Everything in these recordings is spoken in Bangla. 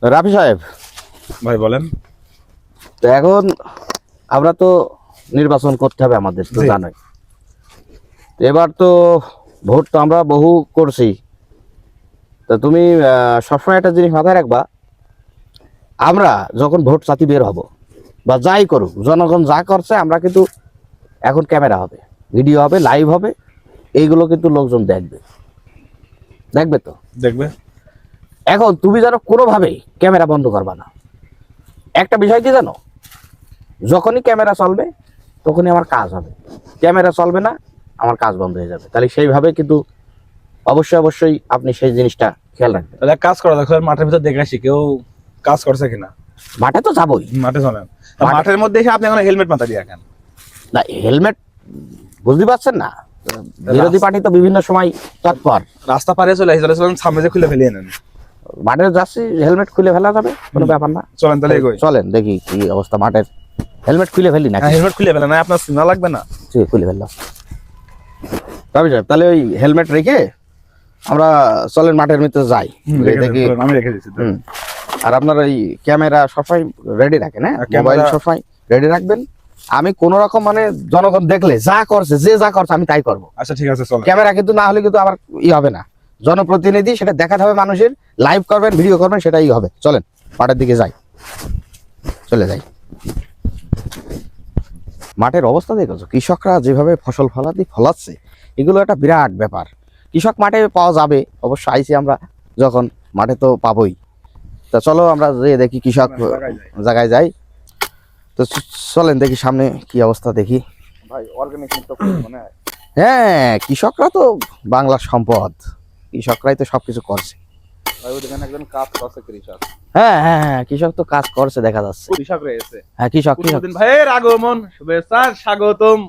রাফি সাহেব ভাই বলেন। তো এখন আমরা তো নির্বাচন করতে হবে, আমাদের তো জানোই। এবার তো ভোট তো আমরা বহু করছি। তো তুমি সবসময় একটা জিনিস মাথায় রাখবা, আমরা যখন ভোট চাতি বের হব বা যাই করুক, জনগণ যা করছে আমরা কিন্তু এখন ক্যামেরা হবে, ভিডিও হবে, লাইভ হবে, এইগুলো কিন্তু লোকজন দেখবে, দেখবে তো দেখবে। এখন তুমি যেন কোনোভাবেই ক্যামেরা বন্ধ করবা না। একটা বিষয় কি জানো, যখনই ক্যামেরা চলবে তখনই আমার কাজ হবে, ক্যামেরা চলবে না আমার কাজ বন্ধ হয়ে যাবে। তাহলে সেইভাবে কিন্তু অবশ্যই আপনি সেই জিনিসটা খেয়াল রাখবেন। তাহলে কাজ করা দেখো, মাঠের ভিতর দেখে আসি কেউ কাজ করছে কিনা। মাঠে তো যাবোই, মাঠে চলেন। মাঠের মধ্যে এসে আপনি এখন হেলমেট মাথা দিয়ে রাখেন না, হেলমেট বুঝতে পারছেন না, বিরোধী পার্টি তো বিভিন্ন সময় তৎপর। রাস্তা পারে চলে আসি, চলেন সামনে যে খুলে ফেলিয়ে নেন। মাঠে যাচ্ছি, হেলমেট খুলে ফেলা যাবে, কোনো ব্যাপার না। চলেন তাহলে এগোই। চলেন দেখি কি অবস্থা মাঠের। হেলমেট খুলে ফেলি না, হেলমেট খুলে ফেলেন, না আপনার চিনা লাগবে না। ঠিক খুলে ফেললাম। রবি সাহেব তাহলে ওই হেলমেট রেখে আমরা চলেন মাঠের ভিতরে যাই, দেখি। আমি রেখে দিচ্ছি। আর আপনার ওই ক্যামেরা সবসময় রেডি রাখেন, হ্যাঁ, মোবাইল সবসময় রেডি রাখবেন। আমি কোন রকম মানে জনগণ দেখলে যা করছে, যে যা করছে আমি তাই করবো। আচ্ছা ঠিক আছে, চলেন। ক্যামেরা কিন্তু না হলে কিন্তু আবার হবে না, জনপ্রতিনিধি সেটা দেখাতে হবে মানুষের, লাইভ করবেন, ভিডিও করবেন, সেটাই হবে। চলেন মাঠের দিকে যাই, চলে যাই। মাঠের অবস্থা দেখেছো, কৃষকরা যেভাবে ফসল ফলাচ্ছে, এগুলো একটা বিরাট ব্যাপার। কৃষক মাঠে পাওয়া যাবে, অবশ্য আইছি আমরা যখন, মাঠে তো পাবোই। তা চলো আমরা যে দেখি কৃষক জায়গায় যাই। তো চলেন দেখি সামনে কি অবস্থা দেখি। ভাই অর্গানিক মুক্ত মনে হয়। হ্যাঁ, কৃষকরা তো বাংলার সম্পদ, কৃষকরাই তো সবকিছু করছে। ভাই ওখানে একজন কাজ করছে কৃষক। হ্যাঁ হ্যাঁ হ্যাঁ, কৃষক তো কাজ করছে দেখা যাচ্ছে। কৃষক রয়েছে। হ্যাঁ কৃষক ভাইয়ের আগমন, শুভেচ্ছা, স্বাগতম।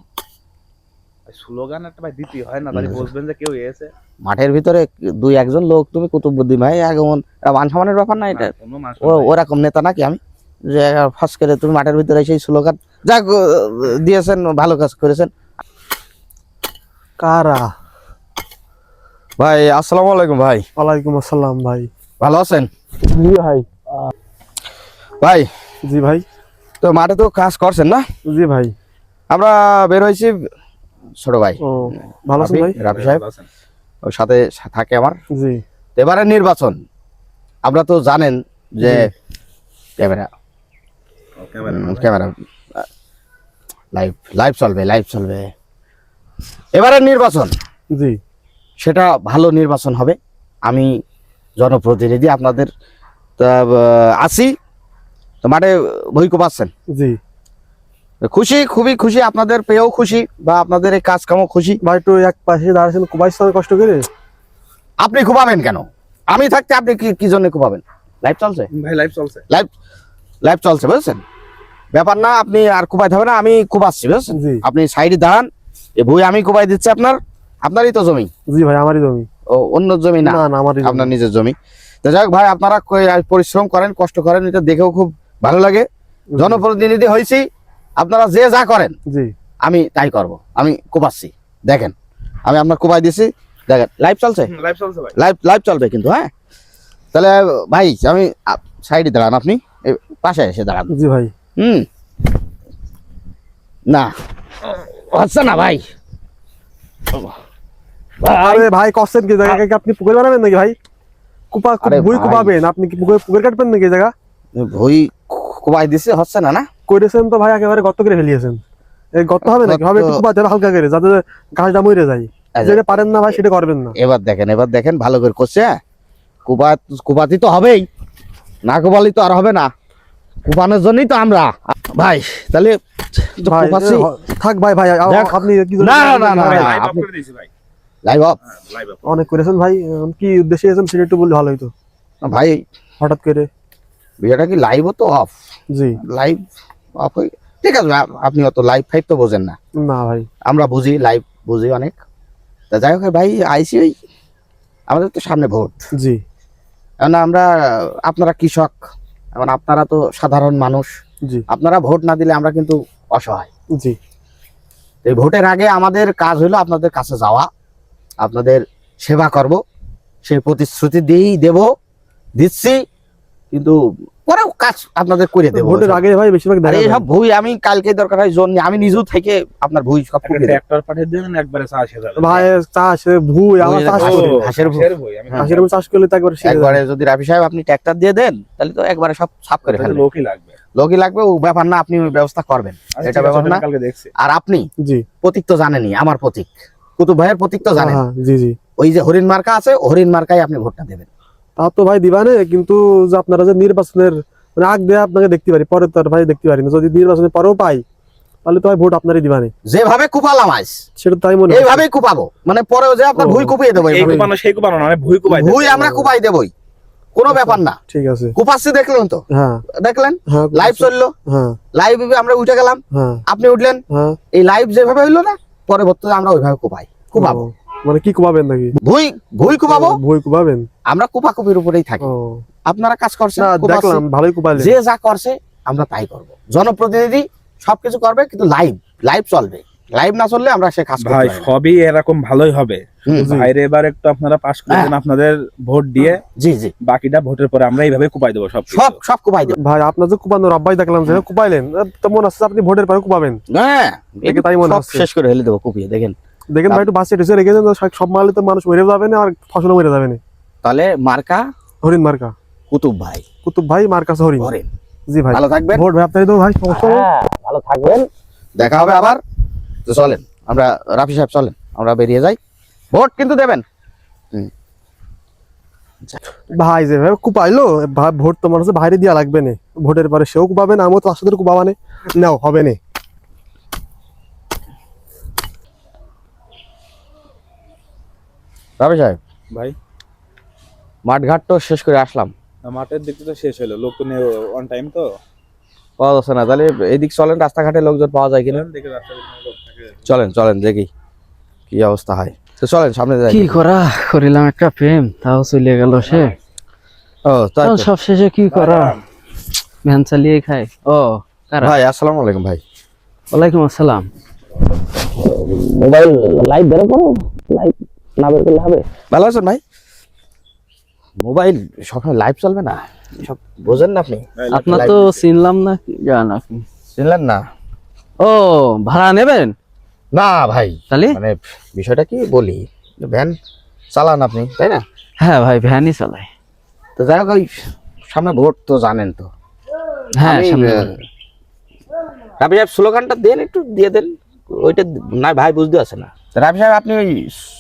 স্লোগান একটা ভাই দিতে হয় না, তাহলে বুঝবেন যে কেউ এসেছে। মাঠের ভিতরে দুই একজন লোক, তুমি কুতুবুদ্দিন ভাই আগমন, মান সম্মানের ব্যাপার না এটা। ওরকম নেতা নাকি আমি যে ফাঁস করে তুমি মাঠের ভিতরে সেই স্লোগান যাক দিয়েছেন, ভালো কাজ করেছেন। কারা? ভাই আসসালামু আলাইকুম। ভাই ওয়ালাইকুম আসসালাম। ভাই ভালো আছেন? জি ভাই। ভাই জি ভাই। তো মাঠে তো কাজ করছেন না? জি ভাই। আমরা বের হয়েছি, ছোট ভাই। ও ভালো আছেন ভাই? রাফি সাহেব ওর সাথে থাকে আমার। জি। এবারে নির্বাচন, আমরা তো জানেন যে ক্যামেরা লাইভ চলবে। এবারে নির্বাচন, জি, সেটা ভালো নির্বাচন হবে। আমি জনপ্রতিনিধি আপনাদের আছি, তো মাঠে ভূমিকা পাচ্ছেন। জি খুশি, খুবই খুশি, আপনাদের পেয়েও খুশি, বা আপনাদের এই কাজ কামও খুশি। ভাই তো এক পাশে দাঁড়াচ্ছেন, কুবাইছেন কষ্ট করে। আপনি খুবাবেন কেন? আমি থাকতে আপনি কি জন্য খুবাবেন? লাইভ চলছে ভাই, লাইভ চলছে। লাইভ চলছে, বুঝছেন? ব্যাপার না, আপনি আর কুবাইতে হবে না, আমি কুবাচ্ছি, বুঝছেন? জি। আপনি সাইডে দাঁড়ান, এই ভুই আমি কুবাই দিচ্ছি। আপনারই তো জমি। জি ভাই, আমারই জমি। ও অন্য জমি না? না, আমারই জমি। আপনার নিজের জমি। তো যাই হোক ভাই, আপনারা পরিশ্রম করেন, কষ্ট করেন, এটা দেখেও খুব ভালো লাগে। জনপ্রতিনিধি হয়েছি, আপনারা যে যা করেন জি আমি তাই করব। আমি কুবাচ্ছি, দেখেন আমি আপনার কুবাই দিছি, দেখেন লাইভ চলছে। লাইভ চলছে ভাই। লাইভ চলবে কিন্তু, হ্যাঁ। তাহলে ভাই আমি সাইডে দাঁড়ান, আপনি পাশে এসে দাঁড়ান। জি ভাই। না হচ্ছে না ভাই। আরে ভাই কষ্টের কি জায়গা, আপনি পুকুর বানাবেন নাকি ভাই? ভুই কুপাবেন আপনি? কি পুকুর কাটবেন নাকি জায়গা? ভুই কুবাই দিছে, হচ্ছে না? না করেছেন তো ভাই, একেবারে গর্ত করে ফেলিয়েছেন। এই গর্ত হবে নাকি? হবে একটু কুপাতে হবে হালকা করে, যাতে ঘাসটা মরে যায়। যেটা পারেন না ভাই সেটা করবেন না। এবার দেখেন ভালো করে করছে। কুপাতি তো হবেই, না কুপালি তো আর হবে না। কুপানোর জন্যই তো আমরা ভাই। তাহলে থাক ভাই। ভাই আপনি লাইভ অফ অনেক করেছেন ভাই, কি উদ্দেশ্যে এসেছেন সেটা একটু বললে ভালো হইতো ভাই। হঠাৎ করে ভিডিওটা কি লাইভও তো অফ? G, live of. ঠিক আছে, আপনি অত লাইভ ফাইভ তো বোঝেন না। না ভাই, আমরা বুঝি, লাইভ বুঝি অনেক। তা যাই হোক ভাই, আইসি ওই আমাদের তো সামনে ভোট। জি। এখন আপনারা কৃষক, এখন আপনারা তো সাধারণ মানুষ। জি। আপনারা ভোট না দিলে আমরা কিন্তু অসহায়। জি। এই ভোটের আগে আমাদের কাজ হলো আপনাদের কাছে যাওয়া, আপনাদের সেবা করব, সেই প্রতিশ্রুতি দিচ্ছি। কিন্তু পরেও কাজ আপনাদের করে দেবো। ভোটের আগে ভাই বেশিরভাগ আর দেখা এই যায়। সব ভুই আমি কালকে দরকার হয় জন্য আমি নিজেও থেকে আপনার ভুই সব একটা কুপিয়ে দেবো। ট্রাক্টর পাঠিয়ে দেন একবারে চাষ হয়ে যাবে ভাই চাষ ভুই আমার চাষ ঘাসের করি। ভুই, ঘাসের ভুই। ভুই, আমি ঘাসের ভুই চাষ করলে তো একবার শিখে একবারে যদি রাফি সাহেব আপনি ট্র্যাক্টর দিয়ে দেন তাহলে তো একবারে সব সাফ করে তাহলে ফেলবেন। লোকই লাগবে। লোকই লাগবে ও ব্যাপার না, আপনি ওই ব্যবস্থা করবেন, আচ্ছা, এটা ঠিক আছে, ব্যাপার ওটা না। আমি কালকে দেখছি। আর আপনি জি প্রতীক তো জানেনই, আমার প্রতীক কুতুব ভাইয়ের প্রতীক তো জানেন। হ্যাঁ জি জি। ওই যে হরিণ মার্কা আছে, হরিণ মার্কায় আপনি ভোটটা দেবেন। তা তো ভাই দিবানে, কিন্তু যে আপনারা যে নির্বাচনের মানে আগ দিয়ে আপনাকে দেখতে পারি, পরে তো আর ভাই দেখতে পারি না। যদি নির্বাচনের পরেও পাই তাহলে তো ভাই ভোট আপনারই দিবানে। যেভাবে কুপালাম আজ সেটা তাই মনে হয়। এইভাবেই কুপাবো, মানে পরেও যে আপনার ও। ভুই কুপিয়ে দেবো। এই এইভাবে। কুপানো সেই কুপানো না, আমি ভুই কুপাই ভুই আমরা কুপাই দেবই, কোনো ব্যাপার না। ঠিক আছে। কুপাচ্ছি দেখলেন তো, হ্যাঁ দেখলেন হ্যাঁ লাইভ চললো, হ্যাঁ লাইভ আমরা উঠে গেলাম, হ্যাঁ আপনি উঠলেন। হ্যাঁ। এই লাইভ যেভাবে হইলো না, পরবর্তীতে আমরা ওইভাবে কুপাবো। ও, মানে কি কুপাবেন নাকি? ভুই ভুই কুপাবো, ভুই কুপাবেন? আমরা কুপাকুপির উপরেই থাকি। ও আপনারা কাজ করছেন, না কুপাচ্ছি। দেখলাম ভালোই কুপাইলেন। যে যা করছে আমরা তাই করব। জনপ্রতিনিধি সবকিছু করবে, কিন্তু লাইভ লাইভ চলবে। লাইভ না চললে আমরা সে কাজ করতে ভাই পারি না। সবই এরকম ভালোই হবে। হুম, জি। বাইরে এবার একটু আপনারা পাস করে দেন আপনাদের ভোট দিয়ে, জি জি, বাকিটা ভোটের পরে আমরা এইভাবে কুপাই দেবো সব সব সব কুপাই দেব। ভাই আপনার যে কুপানোর আব্বাই দেখলাম যে কুপাইলেন, তো মনে হচ্ছে আপনি ভোটের পরে কুপাবেন। হ্যাঁ, দেখে তাই মনে সব হচ্ছে। শেষ করে হেলে দেবো কুপিয়ে, দেখেন। দেখেন ভাই একটু বাসে ঢেসে রেখে দেন, সব মারলে তো মানুষ মরে যাবে না আর ফসলও মরে যাবে না। তাহলে মার্কা হরিণ মার্কা কুতুব ভাই, কুতুব ভাই মার্কা হরিণ। হরিণ। জি ভাই ভালো থাকবেন। ভোট ভাই আপনারই দেবো ভাই, সমস্যা নেই। হ্যাঁ, ভালো থাকবেন, দেখা হবে আবার। তো চলেন আমরা, রাফি সাহেব চলেন আমরা বেরিয়ে যাই। ভোট কিন্তু দেবেন। ভাই যে ভাই কুপাইলো, ভোট তো মনে হচ্ছে বাইরে দিয়া লাগবে না। ভোটের পরে সেও কুপাবেন, আমিও তো আসলে কুপাবানে নাও হবে না। রাফি সাহেব, ভাই মাঠ ঘাট তো শেষ করে আসলাম, মাঠের দিকটা তো শেষ হলো, লোক তো নেই অন টাইম তো। পাওয়া যাচ্ছে না। তাহলে এদিক চলেন, রাস্তাঘাটে লোকজন পাওয়া যায় কিনা। দেখে রাস্তায় কোনো লোক থাকে। চলেন চলেন দেখি কি অবস্থা হয়। তো চলেন সামনে যাই। কি করা করিলাম একটা প্রেম, তাও চলে গেল সে। ও তাই তো। সব শেষে কি করা, ভ্যান চালিয়ে খাই। ও কারা? ভাই আসসালামু আলাইকুম ভাই। ওয়ালাইকুম আসসালাম। মোবাইল লাইভ বের করো, লাইভ না বের করলে হবে। ভালো আছেন ভাই? মোবাইল সবসময় লাইভ চলবে না, সব বোঝেন না আপনি। আপনার তো চিনলাম না, কি জান আপনি? চিনলেন না? ও ভাড়া নেবেন না ভাই, তাহলে? মানে বিষয়টা কি বলি, ভ্যান চালান আপনি তাই না? হ্যাঁ ভাই ভ্যানই চালাই। তো যাই হোক, ওই সামনে ভোট তো জানেন তো। হ্যাঁ আমি, সামনে। রাবি সাহেব স্লোগানটা দেন, একটু দিয়ে দেন। ওইটা না ভাই বুঝতে আছে না। রাবি সাহেব আপনি ওই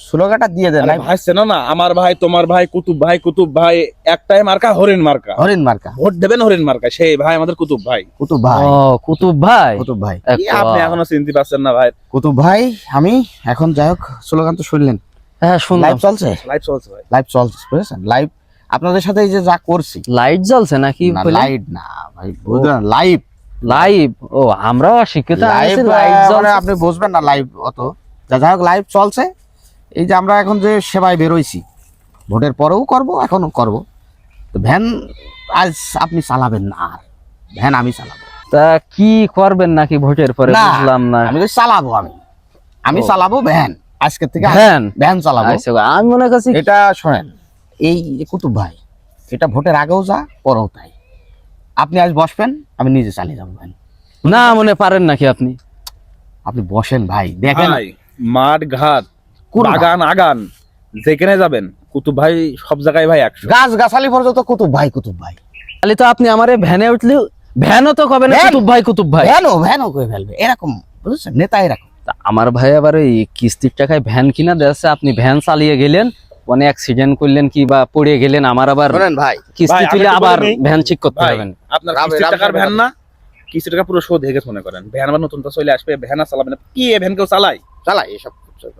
স্লোগানটা দিয়ে দেন। আরে ভাই চেনো না, আমার ভাই তোমার ভাই কুতুব ভাই একটাই মার্কা, হরিণ মার্কা। হরিণ মার্কা, ভোট দেবেন হরিণ মার্কা, সেই ভাই আমাদের কুতুব ভাই। কুতুব ভাই। ও কুতুব ভাই। কুতুব ভাই, কি আপনি এখনো চিনতে পারছেন না ভাই? কুতুব ভাই। আমি এখন যাই হোক, স্লোগান তো শুনলেন, হ্যাঁ শুনলাম। লাইভ চলছে, লাইভ চলছে ভাই। লাইভ চলছে বুঝেছেন। লাইভ আপনাদের সাথে এই যে যা করছি, লাইট জ্বলছে নাকি? না লাইট না ভাই, বুঝলেন, লাইভ লাইভ। ও আমরাও শিক্ষিত লাইভ লাইট মানে জ্বলছে। আপনি বুঝবেন না লাইভ অত। যাই হোক লাইভ চলছে। এই যে আমরা এখন যে সেবায় বেরোইছি, ভোটের পরেও করব, এখনো করব। তো ভ্যান আজ আপনি চালাবেন না, আর ভ্যান আমি চালাবো। তা কি করবেন নাকি ভোটের পরে? না, বুঝলাম না। আমি তো চালাবো, আমি চালাবো ভ্যান আজকে থেকে। ভ্যান? ভ্যান চালাবো। আচ্ছা, আমি মনে করছি এটা শোনেন, এই যে কুতুব ভাই, এটা ভোটের আগেও যা পরেও তাই। আপনি আজ বসবেন, আমি নিজে চালিয়ে যাবো ভ্যান। না মনে পারেন নাকি আপনি? আপনি বসেন ভাই, দেখেন ভাই মাঠ ঘাট কোন বাগান আগান যেখানে যাবেন কুতুব ভাই সব জায়গায় ভাই 100। গাছ গাছালি পর্যন্ত কুতুব ভাই, কুতুব ভাই। তাহলে তো আপনি আমারে ভ্যানে উঠলে ভ্যানও তো কবে না ভ্যান? কুতুব ভাই কুতুব ভাই। ভ্যানও করে ফেলবে, এরকম বুঝছেন, নেতা এরকম। তা আমার ভাই আবার ওই কিস্তির টাকায় ভ্যান কিনা দিয়েছে, আপনি ভ্যান চালিয়ে গেলেন, অনেক অ্যাক্সিডেন্ট করলেন কি বা পড়ে গেলেন, আমার আবার শোনেন ভাই, কিস্তি ভাই, আমি তুলে তো আবার বলিনি। ভ্যান ঠিক করতে ভাই হবেন। আপনার রাবে, কিস্তির রাবে টাকার রাবে ভ্যান রাবে। না, কিস্তির টাকা পুরো শোধ হেগে মনে করেন। ভ্যান আবার নতুনটা চলে আসবে, ভ্যান আর চালাবেন না। কি এ ভ্যান কেউ চালায়? চালাই এসব।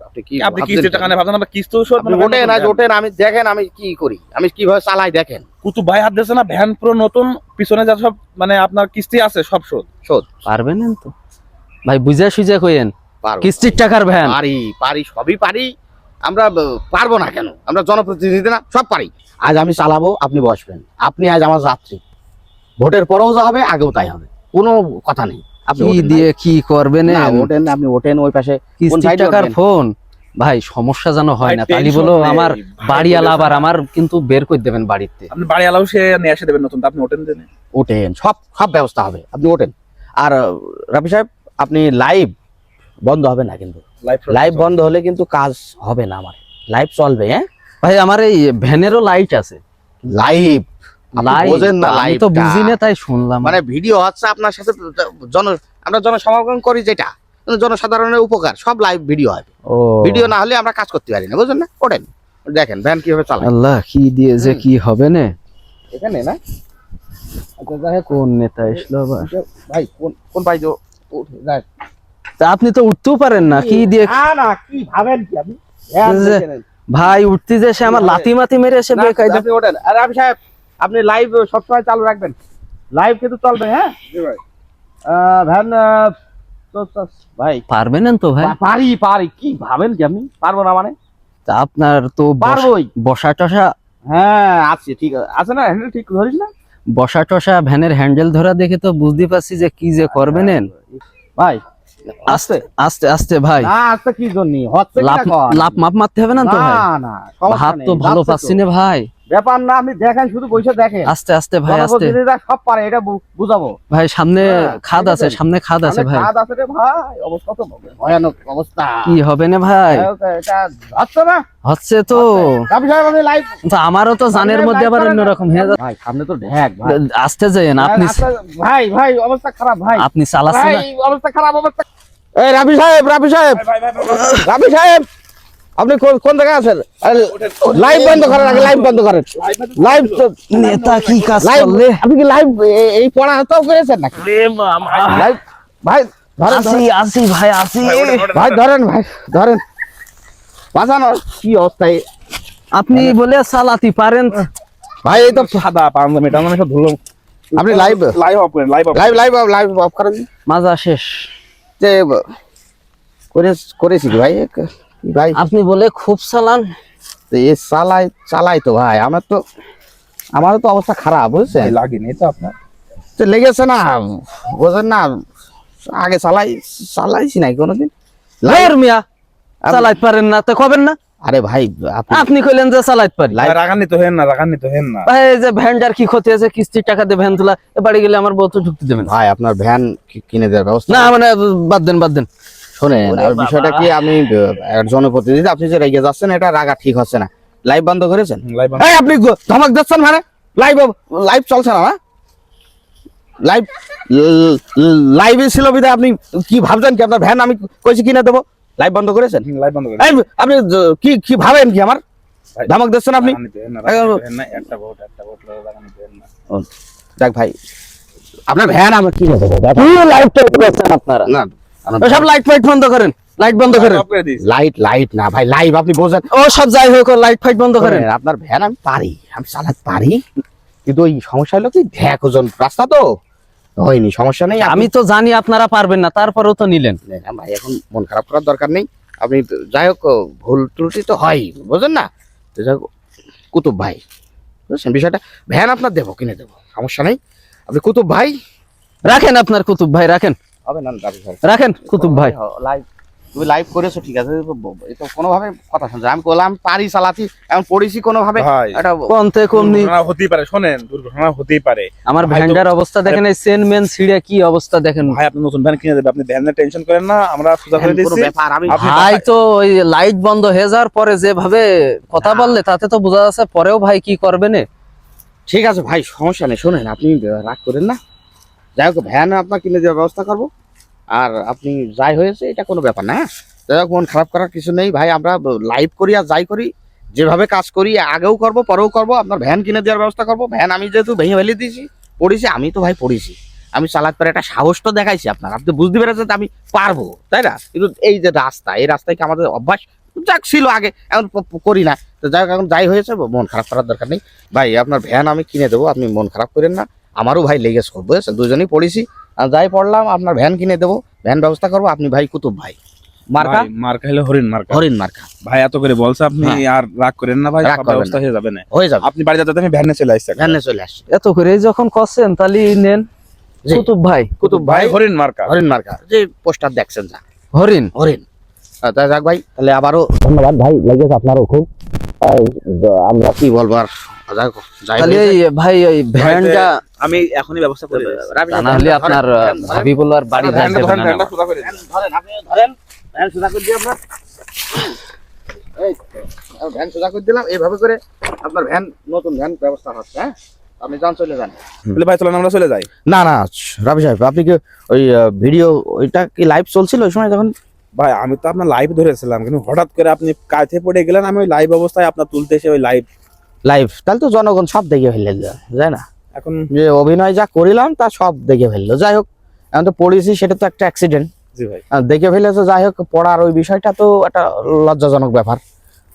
আপনি কি আপনি কিস্তির টাকা নিয়ে ভাবছেন আবার কিস্তিও শোধ আপনি মনে করেন ওঠেন নতুন আজ ভ্যান। ওঠেন, আমি দেখেন আমি কি করি, আমি কিভাবে চালাই দেখেন। কুতুব ভাই হাত দিয়েছে না, ভ্যান পুরো নতুন, পিছনে যা সব মানে আপনার কিস্তি আছে সব শোধ। শোধ পারবেন না তো ভাই, বুঝে সুঝে কইেন। পারবো, কিস্তির টাকার ভ্যান পারি সবই পারি আমরা। পারবো না কেন? আমরা জনপ্রতিনিধি না, সব পারি। আজ আমি চালাবো, আপনি বসবেন। আপনি আজ আমার যাত্রী, ভোটের পরেও যা হবে, আগেও তাই হবে, কোনো কথা নেই। আপনি কি ওঠেন দিয়ে কি করবেন? না, ওঠেন, আপনি ওঠেন ওই পাশে। কোন কিস্তির সাইডে টাকার উঠবেন? ফোন ভাই সমস্যা যেন হয় না, ভাই, তালি tension বলো নেই, আমার ভাই বাড়িওয়ালা বলেছে আবার না। আমার কিন্তু বের করে দেবেন বাড়িতে। আপনি বাড়ি আলাও সে নিয়ে এসে দেবেন নতুন, তা আপনি ওঠেন দেন। ওঠেন, সব সব ব্যবস্থা হবে, আপনি ওঠেন। আর রাফি সাহেব, আপনি লাইভ বন্ধ হবে না কিন্তু, লাইভ বন্ধ হলে কিন্তু কাজ হবে না, আমার লাইভ চলবে। হ্যাঁ ভাই আমার এই ভ্যানেরও লাইট আছে। লাইভ লাইট বোঝেন না, আমি লাইভ তো বুঝি না তাই শুনলাম। মানে ভিডিও হচ্ছে আপনার সাথে, আমরা জনসমাগম করি যেটা জনসাধারণের উপকার, সব লাইভ ভিডিও হয়। ও ভিডিও না হলে আমরা কাজ করতে পারি না, বুঝলেন না? ওঠেন, দেখেন ভ্যান কিভাবে চালায় আল্লাহ, কি দিয়ে যে কি হবে না। এখানে না। আচ্ছা যাই হোক, কোন নেতা এসলো আবার? ভাই কোন কোন ভাই যে উঠে যায়। তা আপনি তো উঠতেও পারেন না, কি দিয়ে? না না, কি ভাবেন কি আপনি? ভ্যান যে দেখে নেন। ভাই উঠতে যে সে আমার লাথি মাতি মেরে এসে না, বেকায়দা। আপনি ওঠেন। আর রাফি সাহেব, আপনি লাইভ সবসময় চালু রাখবেন, লাইভ কিন্তু চলবে। হ্যাঁ জি ভাই। ভ্যান ভাই পারবেন না তো ভাই? পারি পারি, কি ভাবেন কি আপনি? পারবো না মানে? তা আপনার তো পারবোই। বসা টসা, হ্যাঁ আছে, ঠিক আছে, আছে না, হ্যান্ডেল ঠিক ধরিস না বসা টসা ভ্যানের হ্যান্ডেল ধরা দেখে তো বুঝতে পারছি যে কি যে করবেন। ভাই। আস্তে আস্তে আস্তে ভাই, না আজকে কি জন্য হচ্ছে লাভ লাভ মাপ মারতে হবে না তো ভাই? না সমস্যা হাত নেই, তো ভালো যাচ্ছে পাচ্ছি তো। না ভাই। ব্যাপার না, আপনি দেখেন, শুধু বসে দেখেন। আস্তে আস্তে ভাই, আস্তে জনপ্রতিনিধিরা সব পারে, এটা বুঝাবো। ভাই। সামনে হ্যাঁ, খাদ আছে, দেখেছেন? সামনে খাদ আছে সামনে ভাই। খাদ আছে রে ভাই, অবস্থা তো ভয়ানক অবস্থা। কি হবে না ভাই? এটা হচ্ছে না হচ্ছে তো। রাফি সাহেব, আপনি লাইভ তো আমারও তো জানের মধ্যে আবার অন্যরকম হয়ে যাচ্ছে। ভাই, সামনে তো ঢেক ভাই। আস্তে যাইয়েন আপনি, ভাই ভাই অবস্থা খারাপ ভাই, আপনি চালাচ্ছেন ভাই না। অবস্থা খারাপ, অবস্থা। এই রাফি সাহেব, রাফি সাহেব, রাফি সাহেব, আপনি কোন জায়গায় আছেন? লাইভ বন্ধ করেন আগে, লাইভ বন্ধ করেন। লাইভ নেতা কি কাজ লাইভ, করলে? আপনি কি লাইভ এই পড়া তো করেছেন নাকি? লাইভ ভাই ধরেন, আসি আসি ভাই, আসি। ভাই ধরেন, ভাই ধরেন, বাঁচানো কি অবস্থায় আপনি বলে চালাতে পারেন? ভাই? এই তো সাদা পাঞ্জাবি টাঞ্জাবি সব ধুলো। আপনি লাইভ লাইভ অফ করেন, live of. Live live live of করেন। মাজা শেষ। যে করেছি কি ভাই, কি ভাই আপনি বলে খুব চালান। তো এ চালাই তো ভাই, আমারও তো অবস্থা খারাপ, বুঝছেন? লাগেনি তো আপনার? তো লেগেছে না, বোঝেন না, আগে চালাইছি নাই কোনোদিন। লাইর মিয়া চালাইতে পারেন না তো কবেন না? আরে ভাই আপনি কইলেন যে চালাইতে পারি। রাগান্নি তো হেন না, রাগান্নি তো হেন না। ভাই এই যে ভ্যানটার কি ক্ষতি আছে? কিস্তির টাকা দিয়ে ভ্যান তোলা, এ বাড়ি গেলে আমার বউ তো ঢুকতে দেবেন না। ভাই আপনার ভ্যান কিনে দেওয়ার ব্যবস্থা না মানে বাদ দেন বাদ দেন। শোনেন, আর বিষয়টা কি, আমি জনপ্রতিনিধি, আপনি যে রেগে যাচ্ছেন, এটা রাগা ঠিক হচ্ছে না। লাইভ বন্ধ করেছেন? লাইভ এই আপনি ধমক দিচ্ছেন মানে? লাইভ চলছে না? লাইভ লাইভে ছিল বিধায় আপনি কি ভাবছেন কি আপনার ভ্যান আমি কইছি কিনে দেবো? লাইভ বন্ধ করেছেন? লাইভ বন্ধ করেন। এই, আপনি কি ভাবেন কি আমার? ধমক দিচ্ছেন আপনি? রাগান্নি তো হেন না, রাগান্নি তো হেন না। একটা ভোট রাগান্নি তো হেন না। দেখ ভাই, আপনার ভ্যান আমি কিনে দেবো। কি লাইট টাইট করছেন আপনারা? না সব লাইট ফাইট বন্ধ করেন, লাইট বন্ধ করেন। অফ করে দিস। লাইট না ভাই, লাইভ আপনি বোঝেন। ও সব যাই হোক, লাইট ফাইট বন্ধ করেন। আপনার ভ্যান আমি পারি, আমি চালাতে পারি, কিন্তু ওই সমস্যা হলো কি, ঢেক ওজন রাস্তা তো হয়নি, সমস্যা নেই। আমি তো জানি আপনারা পারবেন না, তারপরেও তো নিলেন। না ভাই, এখন মন খারাপ করার দরকার নেই। আপনি যাই হোক, ভুল ত্রুটি তো হয়, বুঝলেন না? তো যাই হোক, কুতুব ভাই, বুঝছেন বিষয়টা, ভ্যান আপনার দেবো, কিনে দেবো, সমস্যা নেই। আপনি কুতুব ভাই রাখেন, আপনার কুতুব ভাই রাখেন, হবে না? রাফি ভাই রাখেন কুতুব ভাই। লাইভ, তুমি লাইভ করেছো ঠিক আছে, এটা কোনোভাবে কথা শুনছো, আমি বললাম পারি চালাতি, এখন পড়েছি কোনোভাবে, ভাই এটা কোনতে কমনি। দুর্ঘটনা হতেই পারে, শোনেন, দুর্ঘটনা হতেই পারে। আমার ভাই তো- ভ্যানটার অবস্থা দেখেন, এই চেন মেন ছিঁড়ে কি অবস্থা দেখেন। ভাই আপনি নতুন ভ্যান কিনে দেবে, আপনি ভ্যানের টেনশন করেন না, আমরা সোজা করে কোনো দিচ্ছি। ব্যাপার, আমি আপনি ভাই তো ওই লাইট বন্ধ হয়ে যাওয়ার পরে যেভাবে কথা বললে তাতে তো বোঝা যাচ্ছে পরেও ভাই কি করবেন। ঠিক আছে ভাই, সমস্যা নেই, শোনেন, আপনি রাগ করেন না। যাই হোক, ভ্যান আপনার কিনে দেওয়ার ব্যবস্থা করবো, আর আপনি যাই হয়েছে এটা কোনো ব্যাপার না। হ্যাঁ, যাই হোক, মন খারাপ করার কিছু নেই ভাই, আমরা লাইভ করি আর যাই করি, যেভাবে কাজ করি আগেও করব পরেও করব, আপনার ভ্যান কিনে দেওয়ার ব্যবস্থা করব। ভ্যান আমি যেহেতু ভেঙে ফেলে দিয়েছি, পড়েছি, আমি তো ভাই পড়েছি, আমি চালাতে পারি, একটা সাহস তো দেখাইছি আপনার, আপনি বুঝতে পেরেছেন যে আমি পারবো, তাই না? কিন্তু এই যে রাস্তা, এই রাস্তায় কি আমাদের অভ্যাস যাক ছিল আগে, এখন করি না। তো যাই হোক, এখন যাই হয়েছে, মন খারাপ করার দরকার নেই ভাই, আপনার ভ্যান আমি কিনে দেবো, আপনি মন খারাপ করেন না। আমারও ভাই লেগেছে, বুঝেছেন, দুজনেই পড়েছি, আর যাই পড়লাম, আপনার ভ্যান কিনে দেবো, ভ্যান ব্যবস্থা করবো। আপনি ভাই কুতুব ভাই, মার্কা মার্কা হলো হরিণ মার্কা। হরিণ মার্কা, ভাই এত করে বলছে, আপনি আর রাগ করেন না ভাই, রাগ সব করবেন ব্যবস্থা হয়ে যাবে না। হয়ে যাবে, আপনি বাড়ি যাতে আমি ভ্যানে চলে আসছি। ভ্যানে চলে আসছে। এত করে যখন করছেন তাহলে নেন জি। কুতুব ভাই। কুতুব ভাই ভাই হরিণ মার্কা। হরিণ মার্কা, যে পোস্টার দেখছেন, যা হরিণ হরিণ, তাই যাক ভাই, তাহলে আবারও ধন্যবাদ ভাই, লেগেছে আপনারও খুব। আমরা কি বলবো আর, যাই হোক, যাই তাহলে হয়েছে। এই ভাই ওই ভ্যানটা আমি এখনই ব্যবস্থা করে দিচ্ছি। রাবি তা সাহেব, না হলে ধরেন, আপনার ধরেন, ধরেন, হাবিবুল্লাহর বাড়ি ভ্যানটা যাইতে ধরেন, হবে না। ভ্যানটা সোজা করে দিন। ধরেন, আপনি ধরেন, ভ্যান সোজা করে দিই আপনার। এই ভ্যান সোজা করে দিলাম, এইভাবে করে আপনার ভ্যান, নতুন ভ্যান ব্যবস্থা হচ্ছে। হ্যাঁ, আপনি যান, চলে যান। তাহলে ভাই চলেন আমরা চলে যাই। না না রাবি সাহেব, আপনি কি ওই ভিডিও, ওইটা কি লাইভ চলছিল ওই সময় যখন? ভাই আমি তো আপনার লাইভ ধরেছিলাম, কিন্তু হঠাৎ করে আপনি কাছে পড়ে গেলেন, আমি ওই লাইভ অবস্থায় আপনার তুলতে এসে ওই লাইভ লাইভ, তাহলে তো জনগণ সব দেখে ফেললে, যায় না? এখন। যে অভিনয় যা করিলাম তা সব দেখে ফেললো। যাই হোক, এখন তো পড়েছি, সেটা তো একটা অ্যাক্সিডেন্ট, জি ভাই, দেখে ফেলেছে। যাই হোক, পড়ার ওই বিষয়টা তো একটা লজ্জাজনক ব্যাপার।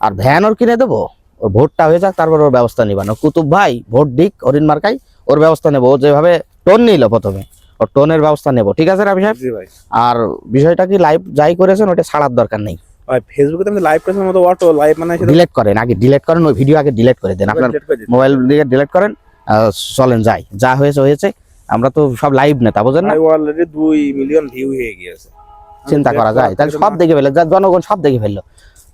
আর ভ্যান ওর কিনে দেবো, ওর ভোটটা হয়ে যাক, তারপর ওর ব্যবস্থা নিবা না। কুতুব ভাই ভোট দিক, হরিণ মার্কাই, ওর ব্যবস্থা নেবো। ও যেভাবে টোন নিল প্রথমে, ওর টোনের ব্যবস্থা নেবো। ঠিক আছে রাবি সাহেব? জি ভাই। আর বিষয়টা কি, লাইভ যাই করেছেন ওটা ছাড়ার দরকার নেই, ভাই ফেসবুকে তো আমি লাইভ করেছিলাম, মতো অটো লাইভ মানে সেটা ডিলিট করেন, আগে ডিলিট করেন, ওই ভিডিও আগে ডিলিট করে দেন, আপনার delete করে দিচ্ছি। মোবাইল দিয়ে ডিলিট করেন। চলেন যাই, যা হয়েছে হয়েছে, আমরা তো সব লাইভ নেতা, বোঝেন না? ভাই অলরেডি 2 মিলিয়ন ভিউ হয়ে গিয়েছে। চিন্তা করা যায়, তাহলে সব দেখে ফেললো, জনগণ সব দেখে ফেললো।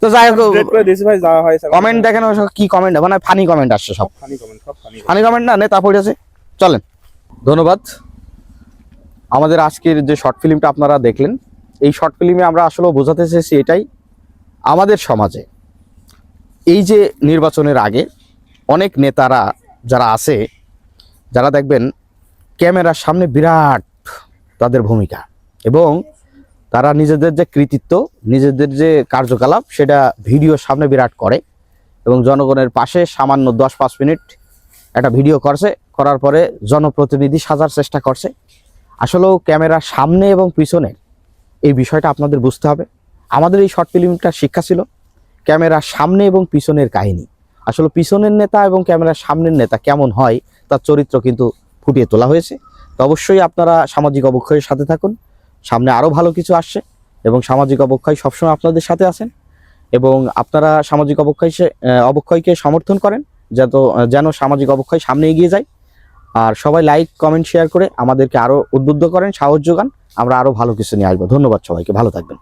তো যাই হোক, delete করে দিয়েছি ভাই, যা হয়েছে। কমেন্ট দেখেন, ওই সব কি কমেন্ট, মানে ফানি কমেন্ট আসছে, সব ফানি কমেন্ট, সব ফানি। ফানি কমেন্ট না, নেতা পড়েছে। চলেন, ধন্যবাদ। আমাদের আজকের যে শর্ট ফিল্মটা আপনারা দেখলেন, এই শর্ট ফিল্মে আমরা আসলে বোঝাতে চেয়েছি এটাই, আমাদের সমাজে এই যে নির্বাচনের আগে অনেক নেতারা যারা আছে, যারা দেখবেন ক্যামেরার সামনে বিরাট তাদের ভূমিকা, এবং তারা নিজেদের যে কৃতিত্ব, নিজেদের যে কার্যকলাপ, সেটা ভিডিওর সামনে বিরাট করে, এবং জনগণের পাশে সামান্য 10-5 মিনিট একটা ভিডিও করছে, করার পরে জনপ্রতিনিধি সাজার চেষ্টা করছে। আসলেও ক্যামেরার সামনে এবং পিছনে এই বিষয়টা আপনাদের বুঝতে হবে। আমাদের এই শর্ট ফিল্মটার শিক্ষা ছিল ক্যামেরার সামনে এবং পিছনের কাহিনী। আসলে পিছনের নেতা এবং ক্যামেরার সামনের নেতা কেমন হয় তার চরিত্র কিন্তু ফুটিয়ে তোলা হয়েছে। তো অবশ্যই আপনারা সামাজিক অবক্ষয়ের সাথে থাকুন, সামনে আরও ভালো কিছু আসছে, এবং সামাজিক অবক্ষয় সবসময় আপনাদের সাথে আছেন, এবং আপনারা সামাজিক অবক্ষয়কে সমর্থন করেন, যেন সামাজিক অবক্ষয় সামনে এগিয়ে যায়। আর সবাই লাইক, কমেন্ট, শেয়ার করে আমাদেরকে আরও উদ্বুদ্ধ করেন, সাহস যোগান, আমরা আরও ভালো কিছু নিয়ে আসবো। ধন্যবাদ সবাইকে, ভালো থাকবেন।